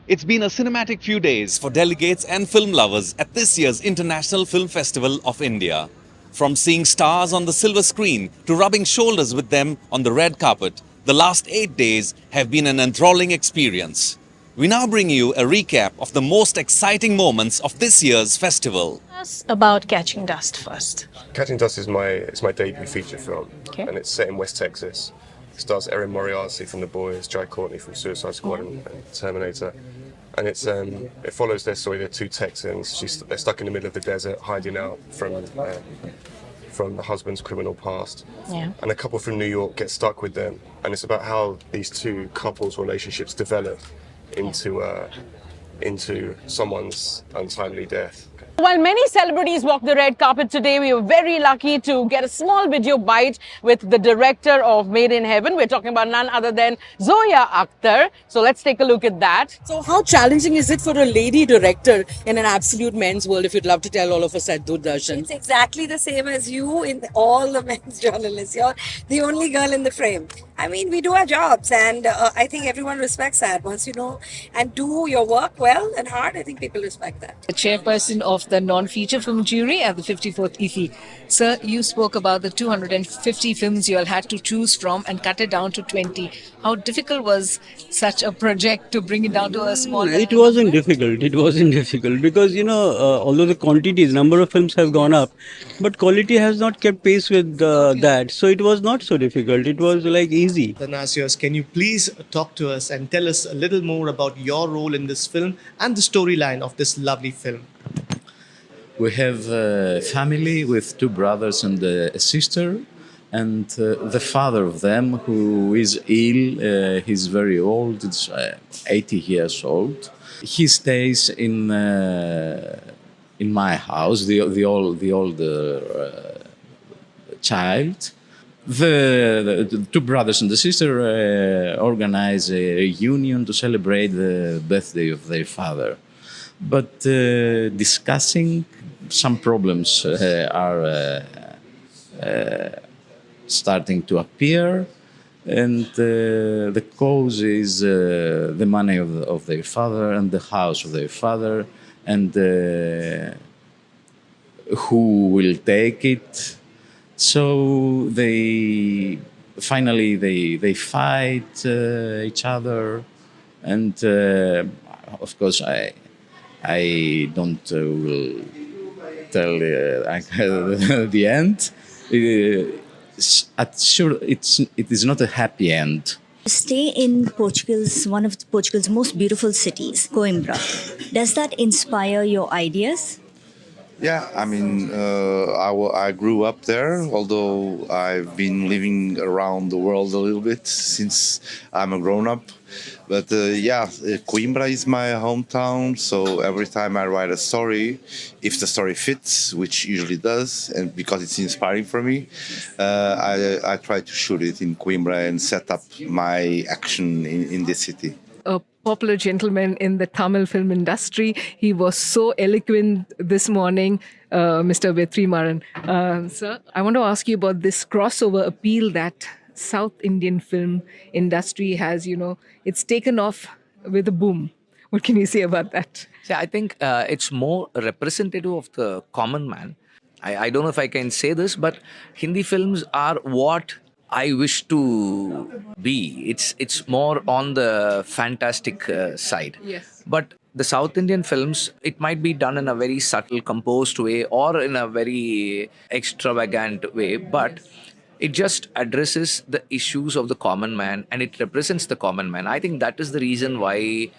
It's been a cinematic few days for delegates and film lovers at this year's International Film Festival of India. From seeing stars on the silver screen to rubbing shoulders with them on the red carpet, the last 8 days have been an enthralling experience. We now bring you a recap of the most exciting moments of this year's festival. Tell us about Catching Dust first. Catching Dust is my debut feature film, Okay. and it's set in West Texas. It stars Erin Moriarty from The Boys, Jai Courtney from Suicide Squad and Terminator, and it follows their story. They're two Texans. They're stuck in the middle of the desert, hiding out from the husband's criminal past. Yeah. And a couple from New York get stuck with them, and it's about how these two couples' relationships develop into someone's untimely death. While many celebrities walk the red carpet today, we were very lucky to get a small video bite with the director of Made in Heaven. We're talking about none other than Zoya Akhtar. So let's take a look at that. So how challenging is it for a lady director in an absolute men's world, if you'd love to tell all of us at Doordarshan? It's exactly the same as you in all the men's journalists. You're the only girl in the frame. I mean, we do our jobs, and I think everyone respects that. Once you know and do your work well and hard, I think people respect that. The chairperson of the non-feature film jury at the 54th IFFI. Sir, you spoke about the 250 films you all had to choose from and cut it down to 20. How difficult was such a project to bring it down to a small... It wasn't difficult. It wasn't difficult because, although the quantities, number of films have gone up, but quality has not kept pace with that. So it was not so difficult. It was like easy. Thanasios, can you please talk to us and tell us a little more about your role in this film and the storyline of this lovely film? We have a family with two brothers and a sister, and the father of them, who is ill, he's very old, it's 80 years old. He stays in my house, the older child. The two brothers and the sister organize a reunion to celebrate the birthday of their father. But discussing some problems are starting to appear, and the cause is the money of their father and the house of their father, and who will take it. So they fight each other, and of course I don't will tell the end. It is not a happy end. Stay in one of Portugal's most beautiful cities, Coimbra. Does that inspire your ideas? Yeah, I mean, I grew up there, although I've been living around the world a little bit since I'm a grown-up. But Coimbra is my hometown, so every time I write a story, if the story fits, which usually does, and because it's inspiring for me, I try to shoot it in Coimbra and set up my action in this city. A popular gentleman in the Tamil film industry. He was so eloquent this morning, Mr. Vetrimaran. Sir, I want to ask you about this crossover appeal that South Indian film industry has, it's taken off with a boom. What can you say about that? Yeah, I think it's more representative of the common man. I don't know if I can say this, but Hindi films are what I wish to be. It's more on the fantastic side. Yes. But the South Indian films, it might be done in a very subtle, composed way or in a very extravagant way, but it just addresses the issues of the common man and it represents the common man. I think that is the reason why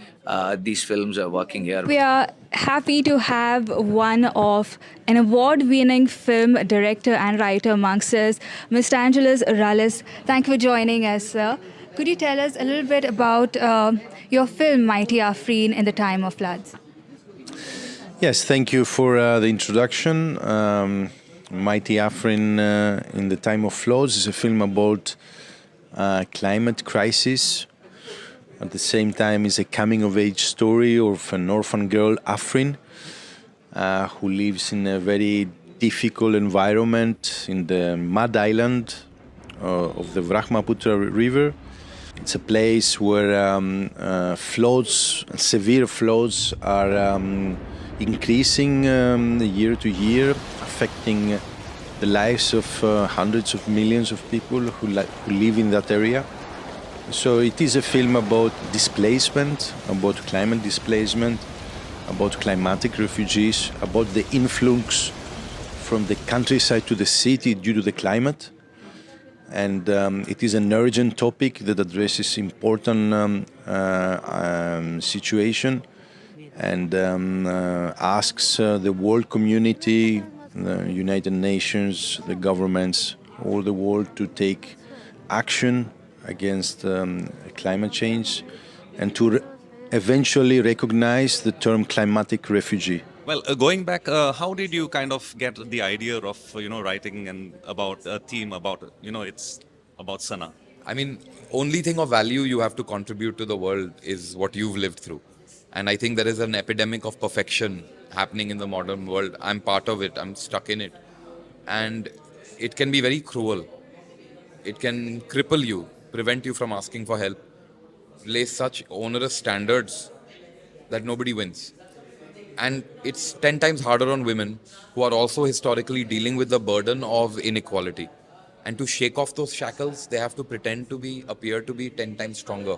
these films are working here. We are happy to have one of an award-winning film director and writer amongst us, Mr. Angelos Rallis. Thank you for joining us, sir. Could you tell us a little bit about your film, Mighty Afreen, in the Time of Floods? Yes, thank you for the introduction. Mighty Afreen in the Time of Floods is a film about climate crisis. At the same time, it's a coming-of-age story of an orphan girl, Afreen, who lives in a very difficult environment in the mud island of the Brahmaputra River. It's a place where floods, severe floods, are increasing year to year, affecting the lives of hundreds of millions of people who live in that area. So it is a film about displacement, about climate displacement, about climatic refugees, about the influx from the countryside to the city due to the climate. And it is an urgent topic that addresses important situation and asks the world community, the United Nations, the governments, all the world to take action against climate change and to eventually recognize the term climatic refugee. Well, going back, how did you kind of get the idea of writing and about a theme about it's about Sana? I mean, only thing of value you have to contribute to the world is what you've lived through. And I think there is an epidemic of perfection happening in the modern world. I'm part of it. I'm stuck in it. And it can be very cruel. It can cripple you, prevent you from asking for help, lay such onerous standards that nobody wins. And it's 10 times harder on women who are also historically dealing with the burden of inequality. And to shake off those shackles, they have to appear to be 10 times stronger.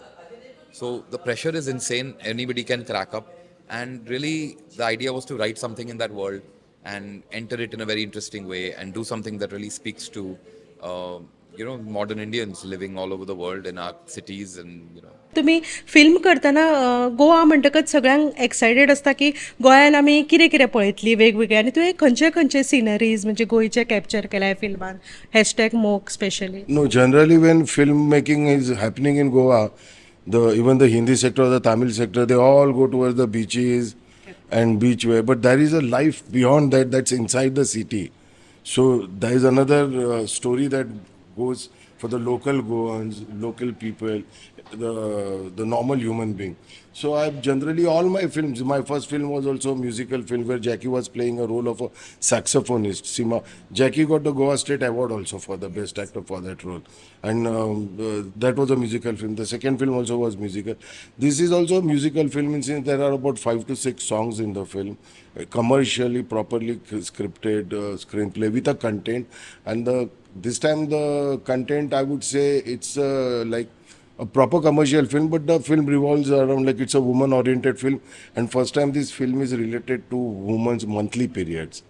So the pressure is insane. Anybody can crack up. And really, the idea was to write something in that world and enter it in a very interesting way and do something that really speaks to, modern Indians living all over the world in our cities and, तुम्ही film करतना गोवा म्हणटकच सगळ्यांक excited आसता की गोंयान आमी कितें कितें पळयतली वेगवेगळे आनी तुवें खंयचे खंयचे सिनरीज म्हणजे गोंयचे कॅप्चर केल्या फिल्मान #मोक specially. No, generally when filmmaking is happening in Goa, even the Hindi sector or the Tamil sector, they all go towards the beaches and beach wear. But there is a life beyond that that's inside the city. So there is another story that goes for the local Goans, local people, the normal human being. So I've generally, all my films, my first film was also a musical film where Jackie was playing a role of a saxophonist. Sima, Jackie got the Goa State Award also for the best actor for that role. And that was a musical film. The second film also was musical. This is also a musical film in since there are about 5 to 6 songs in the film. Commercially, properly scripted screenplay with a content. And this time the content, I would say it's like a proper commercial film, but the film revolves around like it's a woman-oriented film, and first time this film is related to women's monthly periods.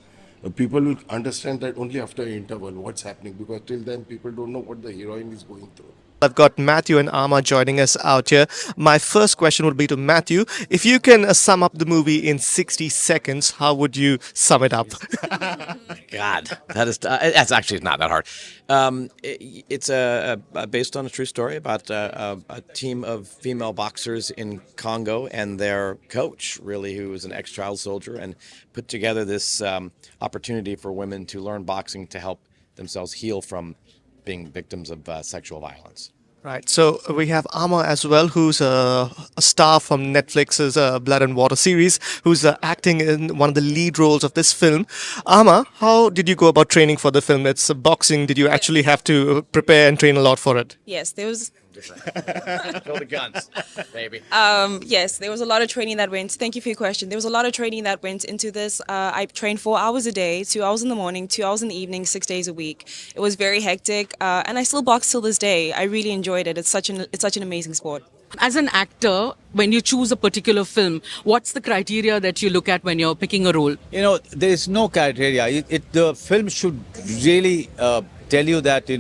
People will understand that only after an interval what's happening, because till then people don't know what the heroine is going through. I've got Matthew and Ama joining us out here. My first question would be to Matthew. If you can sum up the movie in 60 seconds, how would you sum it up? God, that's actually not that hard. It's based on a true story about a team of female boxers in Congo and their coach, really, who was an ex-child soldier, and put together this opportunity for women to learn boxing to help themselves heal from being victims of sexual violence. Right. So we have Ama as well, who's a star from Netflix's Blood and Water series, who's acting in one of the lead roles of this film. Ama, how did you go about training for the film? It's boxing. Did you actually have to prepare and train a lot for it? Yes, there was. Show the guns, baby. Yes, there was a lot of training that went. Thank you for your question. There was a lot of training that went into this. I trained 4 hours a day, 2 hours in the morning, 2 hours in the evening, 6 days a week. It was very hectic, and I still box till this day. I really enjoyed it. It's such an amazing sport. As an actor, when you choose a particular film, what's the criteria that you look at when you're picking a role? There is no criteria. The film should really tell you that,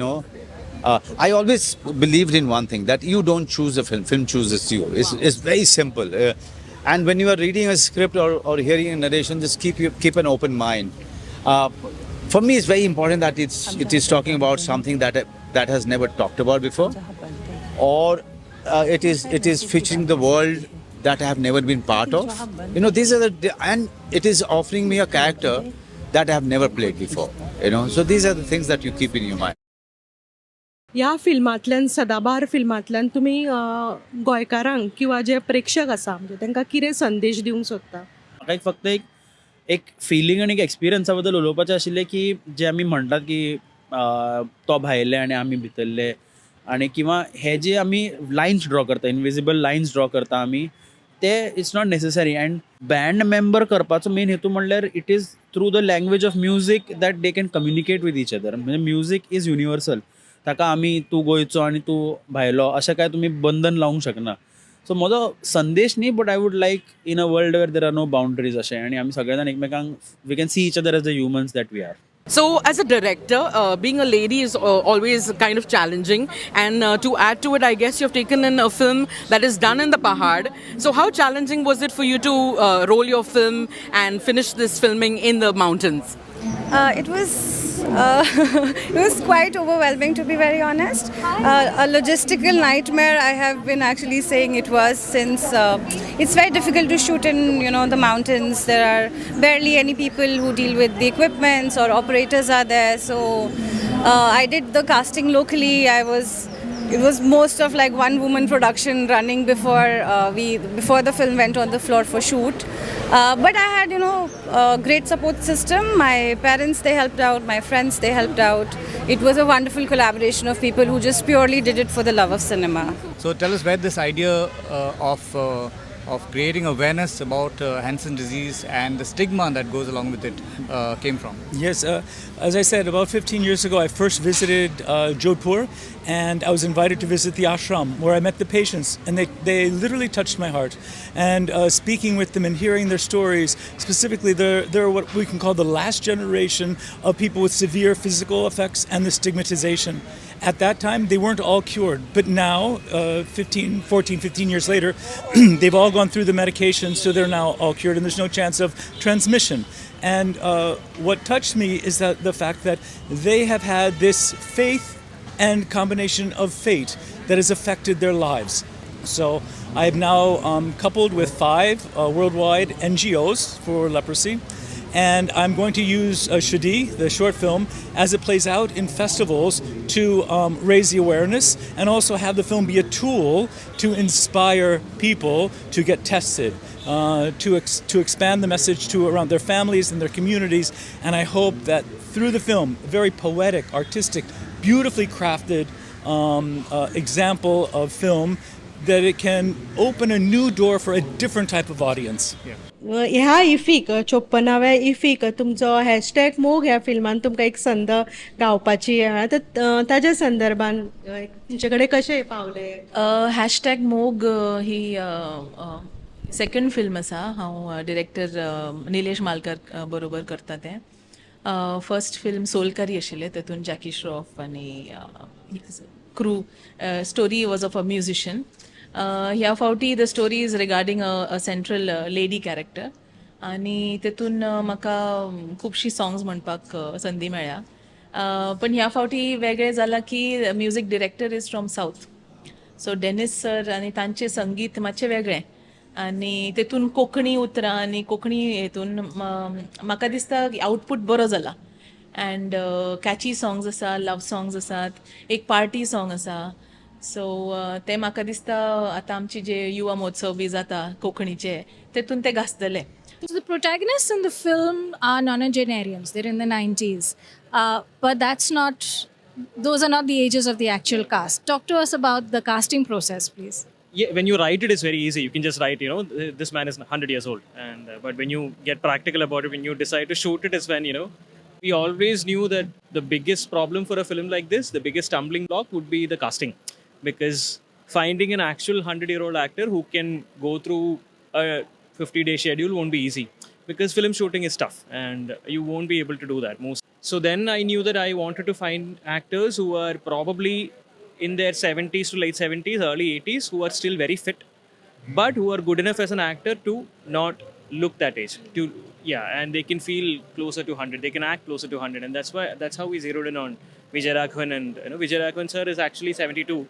I always believed in one thing, that you don't choose a film chooses you. It's very simple. And when you are reading a script or hearing a narration, just keep an open mind. For me, it's very important that it is talking about something that has never talked about before, or it is featuring the world that I have never been part of. And it is offering me a character that I have never played before. So these are the things that you keep in your mind. ह्या फिल्मांतल्यान सदाबार फिल्मांतल्यान तुमी गोंयकारांक किंवा जे प्रेक्षक आसा म्हणजे तांकां कितें संदेश दिवंक सोदता? म्हाका फक्त एक फिलींग आनी एक एक्सपिरियन्सा बद्दल उलोवपाचें आशिल्लें की जे आमी म्हणटात की तो भायले आनी आमी भितरले आणि किंवा हे जे आम्ही लाईन्स ड्रॉ करता इनविजिबल लाईन्स ड्रॉ करता आमी ते it's not necessary and band member करपाचो मेन हेतू म्हणल्यार it is through the language of music that they can communicate with each other म्हणजे म्युझीक इज युनिवर्सल ताका आमी तूं गोंयचो आनी तूं भायलो अशें काय तुमी बंधन लावंक शकना सो म्हजो संदेश न्ही but I would like in a world where there are no boundaries अशें आनी आमी सगळे जाण एकमेकांक we can see each other as the humans that we are. So, as a director, being a lady is always kind of challenging. And to add to it, I guess you've taken in a film that is done in the Pahad. So, how challenging was it for you to roll your film and finish this filming in the mountains? It was it was quite overwhelming, to be very honest. A logistical nightmare. I have been actually saying it was since it's very difficult to shoot in the mountains. There are barely any people who deal with the equipments or operators are there. So I did the casting locally. It was most of like one woman production running before the film went on the floor for shoot. But I had a great support system. My parents, they helped out. My friends, they helped out. It was a wonderful collaboration of people who just purely did it for the love of cinema. So tell us where this idea of creating awareness about Hansen disease and the stigma that goes along with it came from. Yes, as I said, about 15 years ago, I first visited Jodhpur, and I was invited to visit the ashram where I met the patients, and they literally touched my heart. And speaking with them and hearing their stories, specifically, they're what we can call the last generation of people with severe physical effects and the stigmatization. At that time, they weren't all cured, but now, 15 years later, they've all gone through the medication, so they're now all cured, and there's no chance of transmission. And what touched me is that the fact that they have had this faith and combination of fate that has affected their lives. So I have now coupled with 5 worldwide NGOs for leprosy. And I'm going to use Shadi, the short film, as it plays out in festivals to raise the awareness and also have the film be a tool to inspire people to get tested, to expand the message to around their families and their communities. And I hope that through the film, a very poetic, artistic, beautifully crafted example of film, that it can open a new door for a different type of audience. ह्या इफीक 54व्या इफीक तुमचो hashtag मोग ह्या फिल्मान तुमकां एक संद गावपाची तर ताज्या संदर्भान तुमचे कडेन कशें पावले. हॅशटॅग मोग ही सेकंड फिल्म आसा हांव डिरेक्टर निलेश मालकर बरोबर करता तें. फर्स्ट फिल्म सोलकारी आशिल्लें तेतून जॅकी श्रॉफ आनी crew story was of a musician. ह्या फावटी the story is regarding a central lady character आनी तेतून म्हाका खुबशीं सॉंग्स म्हणपाक संदी मेळ्ळ्या. पण ह्या फावटी वेगळें जालां की music director is from south, so Dennis sir आनी तांचें संगीत मातशें वेगळें आनी तेतून कोंकणी उतरां आनी कोंकणी हेतून म्हाका दिसता आउटपूट बरो जाला. अँड कॅची सॉंग्स आसा, लव सॉंग्स आसात, एक पार्टी सॉंग आसा. सो ते म्हाका दिसता आतां आमचे जे युवा महोत्सव बी जाता कोंकणीचे तेतून ते घासतले. So the protagonists in the film are nonagenarians. They're in the 90s. But those are not the ages of the actual cast. Talk to us about the casting process, please. Yeah, when you write it, it's very easy. You can just write, this man is 100 years old. But when you get practical about it, when you decide to shoot it is when, we always knew that the biggest problem for a film like this, the biggest stumbling block would be the casting. Because finding an actual 100-year-old actor who can go through a 50-day schedule won't be easy. Because film shooting is tough and you won't be able to do that most. So then I knew that I wanted to find actors who are probably in their 70s to late 70s, early 80s, who are still very fit, but who are good enough as an actor to not look that age. And they can feel closer to 100. They can act closer to 100, and that's how we zeroed in on Vijay Raghavan. And Vijay Raghavan sir is actually 72.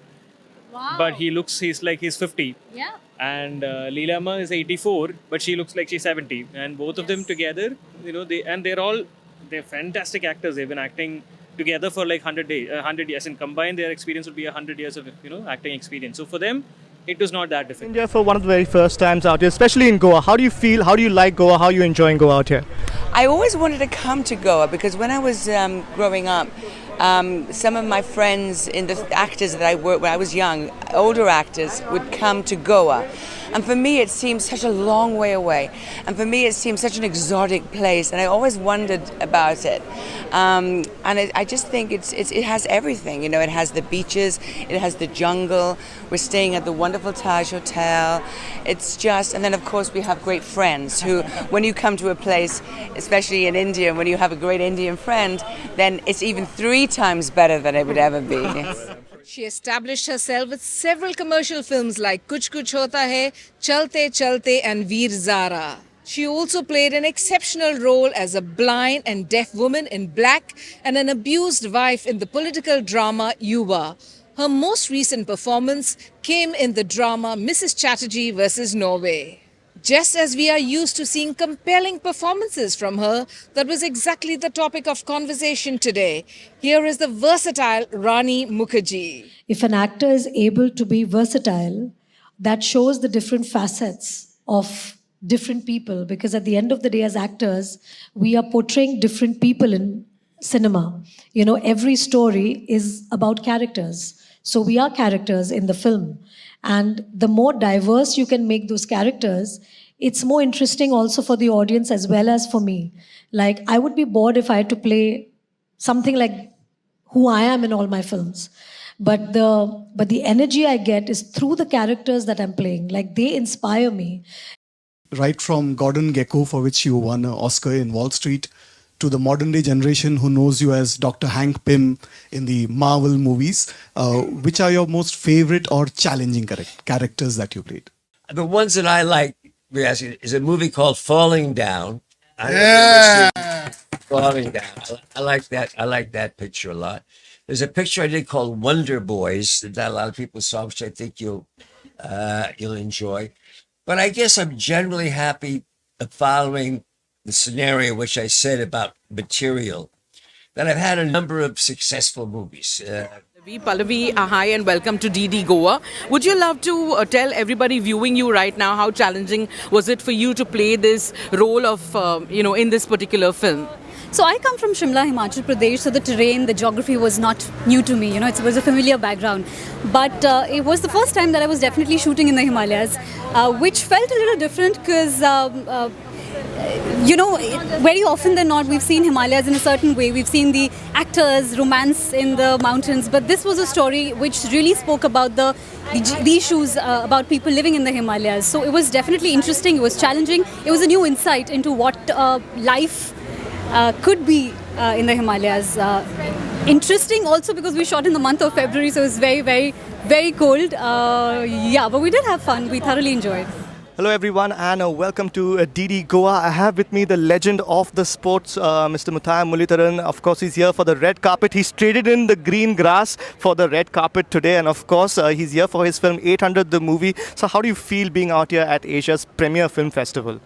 Wow. But he's like he's 50. Yeah. And Leelama is 84, but she looks like she's 70. And both of them together, they're fantastic actors. They've been acting together for like 100 years, and combined their experience would be 100 years of acting experience. So for them, it was not that difficult. India for one of the very first times out here, especially in Goa. How do you feel? How do you like Goa? How are you enjoying Goa out here? I always wanted to come to Goa because when I was growing up, Some of my friends, in the actors that I worked when I was young, older actors, would come to Goa. And for me, it seems such a long way away. And for me, it seems such an exotic place. And I always wondered about it. I just think it has everything. You know, it has the beaches, it has the jungle. We're staying at the wonderful Taj Hotel. It's just, and then of course we have great friends who, when you come to a place, especially in India, when you have a great Indian friend, then it's even 3 times better than it would ever be. She established herself with several commercial films like Kuch Kuch Hota Hai, Chalte Chalte and Veer Zara. She also played an exceptional role as a blind and deaf woman in Black and an abused wife in the political drama Yuva. Her most recent performance came in the drama Mrs. Chatterjee vs. Norway. Just as we are used to seeing compelling performances from her, that was exactly the topic of conversation today. Here is the versatile Rani Mukherjee. If an actor is able to be versatile, that shows the different facets of different people, because at the end of the day, as actors, we are portraying different people in cinema. You know, every story is about characters. So we are characters in the film. And the more diverse you can make those characters, it's more interesting also for the audience as well as for me. Like, I would be bored if I had to play something like who I am in all my films. But the energy I get is through the characters that I'm playing. Like, they inspire me. Right from Gordon Gekko, for which you won an Oscar in Wall Street, to the modern day generation who knows you as Dr. Hank Pym in the Marvel movies, which are your most favorite or challenging characters that you played? The ones that I like, is a movie called Falling Down. Falling Down. I like that. I like that picture a lot. There's a picture I did called Wonder Boys that not a lot of people saw, which I think you'll enjoy. But I guess I'm generally happy following the scenario which I said about material, that I've had a number of successful movies. Pallavi, hi and welcome to DD Goa. Would you love to tell everybody viewing you right now how challenging was it for you to play this role of, in this particular film? So I come from Shimla, Himachal Pradesh, so the terrain, the geography was not new to me, it was a familiar background. But it was the first time that I was definitely shooting in the Himalayas, which felt a little different because very often than not, we've seen Himalayas in a certain way. We've seen the actors romance in the mountains, but this was a story which really spoke about the issues about people living in the Himalayas. So it was definitely interesting. It was challenging. It was a new insight into what life could be in the Himalayas. Interesting also because we shot in the month of February, so it was very, very, very cold. But we did have fun. We thoroughly enjoyed. Hello everyone and welcome to DD Goa. I have with me the legend of the sports, Mr. Muthai Mulitaran. Of course, he's here for the red carpet. He's traded in the green grass for the red carpet today, and of course, he's here for his film 800, the movie. So how do you feel being out here at Asia's premier film festival?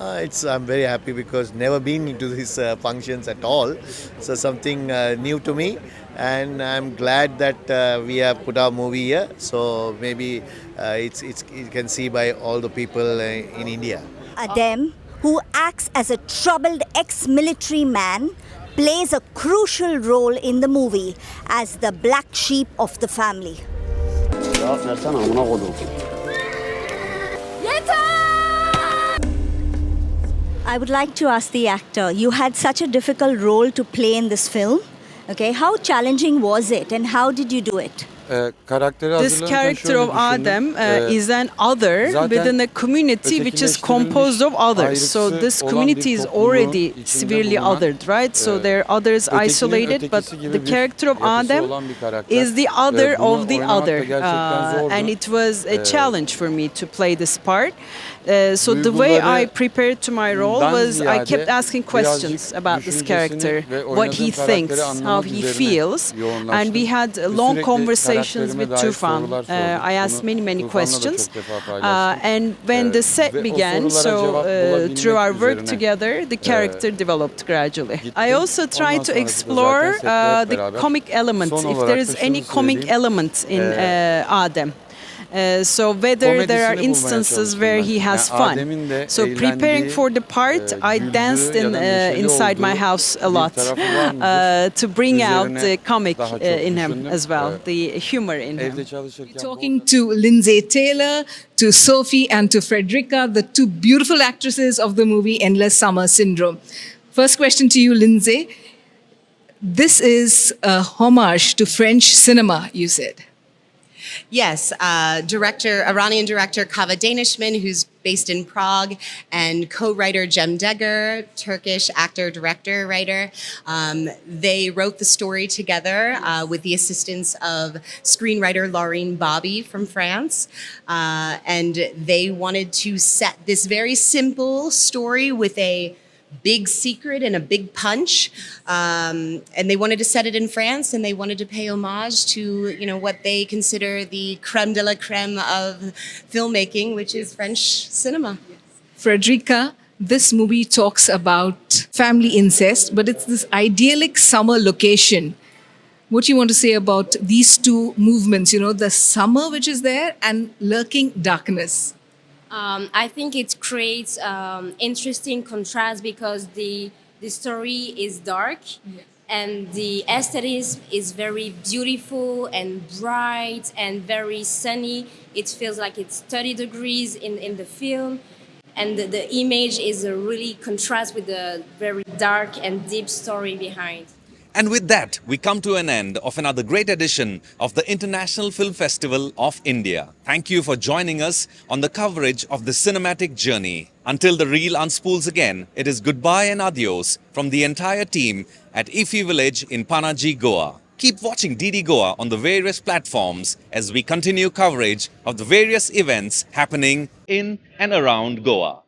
I'm very happy because never been into these functions at all. So something new to me, and I'm glad that we have put our movie here. So maybe you can see by all the people in India. Adem, who acts as a troubled ex-military man, plays a crucial role in the movie as the black sheep of the family. I would like to ask the actor, you had such a difficult role to play in this film. Okay, how challenging was it and how did you do it? This character of Adem is an other within a community which is composed of others. So this community is already severely othered, right? So there are others isolated, but the character of Adem is the other of the other. And it was a challenge for me to play this part. So the way I prepared to my role was I kept asking questions about this character, what he thinks, how he feels, and we had long conversations with Tufan. I asked many questions, and when the set began, so through our work together, the character developed gradually. I also tried to explore the comic element, if there is any comic element in Adem. So whether there are instances where he has fun. So preparing for the part, I danced inside my house a lot to bring out the comic in him as well, the humor in him. Talking to Lindsay Taylor, to Sophie and to Frederica, the two beautiful actresses of the movie Endless Summer Syndrome. First question to you, Lindsay. This is a homage to French cinema, you said. Yes, Iranian director Kava Danishman, who's based in Prague, and co-writer Cem Degger, Turkish actor, director, writer. They wrote the story together with the assistance of screenwriter Laurine Bobby from France. And they wanted to set this very simple story with a big secret and a big punch, and they wanted to set it in France, and they wanted to pay homage to, you know, what they consider the creme de la creme of filmmaking, which is French cinema. Frederica, this movie talks about family incest, but it's this idyllic summer location. What do you want to say about these two movements, you know, the summer which is there and lurking darkness? I think it creates interesting contrast because the story is dark and the aesthetic is very beautiful and bright and very sunny. It feels like it's 30 degrees in the film, and the image is a really contrast with the very dark and deep story behind. And with that, we come to an end of another great edition of the International Film Festival of India. Thank you for joining us on the coverage of the cinematic journey. Until the reel unspools again, it is goodbye and adios from the entire team at IFFI Village in Panaji, Goa. Keep watching DD Goa on the various platforms as we continue coverage of the various events happening in and around Goa.